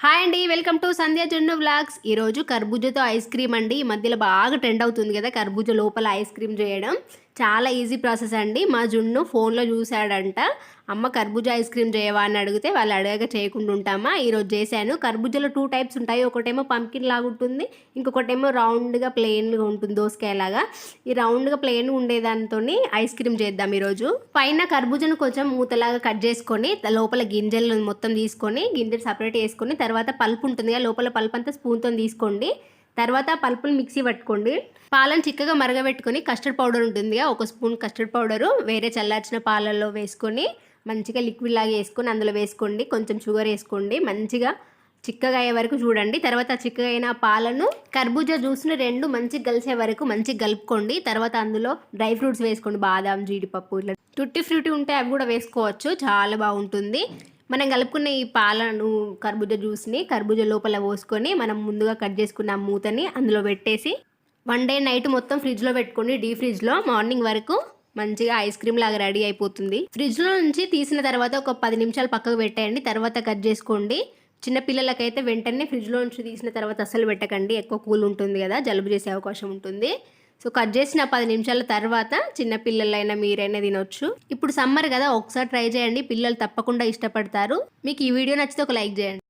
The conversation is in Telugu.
హాయ్ అండి, వెల్కమ్ టు సంధ్య జున్ను వ్లాగ్స్. ఈరోజు కర్బూజాతో ఐస్ క్రీమ్ అండి. ఈ మధ్యలో బాగా ట్రెండ్ అవుతుంది కదా కర్బూజా లోపల ఐస్ క్రీమ్ చేయడం. చాలా ఈజీ ప్రాసెస్ అండి. మా జున్ను ఫోన్లో చూశాడంట, అమ్మ కర్బూజా ఐస్ క్రీమ్ చేయవా అని అడిగితే వాళ్ళు అడగక చేయకుండా ఉంటామా. ఈరోజు చేశాను. కర్బూజాలో 2 టైప్స్ ఉంటాయి. ఒకటేమో పంకిన్ లాగా ఉంటుంది, ఇంకొకటేమో రౌండ్గా ప్లెయిన్గా ఉంటుంది దోసకాయలాగా. ఈ రౌండ్గా ప్లెయిన్ ఉండేదాంతో ఐస్ క్రీమ్ చేద్దాం ఈరోజు. పైన కర్బూజాను కొంచెం మూతలాగా కట్ చేసుకొని లోపల గింజలు మొత్తం తీసుకొని గింజలు సపరేట్ చేసుకొని తర్వాత పల్పు ఉంటుంది కదా, లోపల పల్పు అంతా స్పూన్తో తీసుకోండి. తర్వాత పల్పుని మిక్సీ పట్టుకోండి. పాలను చిక్కగా మరగబెట్టుకొని కస్టర్డ్ పౌడర్ ఉంటుంది, 1 స్పూన్ కస్టర్డ్ పౌడరు వేరే చల్లార్చిన పాలల్లో వేసుకొని మంచిగా లిక్విడ్ లాగా వేసుకొని అందులో వేసుకోండి. కొంచెం షుగర్ వేసుకోండి, మంచిగా చిక్కగా అయ్యే వరకు చూడండి. తర్వాత చిక్కగా అయిన పాలను కర్బూజా జ్యూస్ని 2 మంచిగా కలిసే వరకు మంచిగా కలుపుకోండి. తర్వాత అందులో డ్రై ఫ్రూట్స్ వేసుకోండి, బాదాం, జీడిపప్పు, ఇట్లా టుట్టి ఫ్రూటీ ఉంటే అవి కూడా వేసుకోవచ్చు, చాలా బాగుంటుంది. మనం కలుపుకున్న ఈ పాలను కర్బూజా జ్యూస్ని కర్బూజా లోపల పోసుకొని మనం ముందుగా కట్ చేసుకున్న మూతని అందులో పెట్టేసి 1 డే నైట్ మొత్తం ఫ్రిడ్జ్లో పెట్టుకోండి. డీప్ ఫ్రిడ్జ్లో మార్నింగ్ వరకు మంచిగా ఐస్ క్రీమ్ లాగా రెడీ అయిపోతుంది. ఫ్రిడ్జ్లో నుంచి తీసిన తర్వాత ఒక 10 నిమిషాలు పక్కకు పెట్టేయండి. తర్వాత కట్ చేసుకోండి. చిన్నపిల్లలకైతే వెంటనే ఫ్రిడ్జ్లో నుంచి తీసిన తర్వాత అస్సలు పెట్టకండి, ఎక్కువ కూల్ ఉంటుంది కదా, జలుబు చేసే అవకాశం ఉంటుంది. సో కట్ చేసిన 10 నిమిషాల తర్వాత చిన్నపిల్లలైనా మీరైనా తినొచ్చు. ఇప్పుడు సమ్మర్ కదా, ఒకసారి ట్రై చేయండి, పిల్లలు తప్పకుండా ఇష్టపడతారు. మీకు ఈ వీడియో నచ్చితే ఒక లైక్ చేయండి.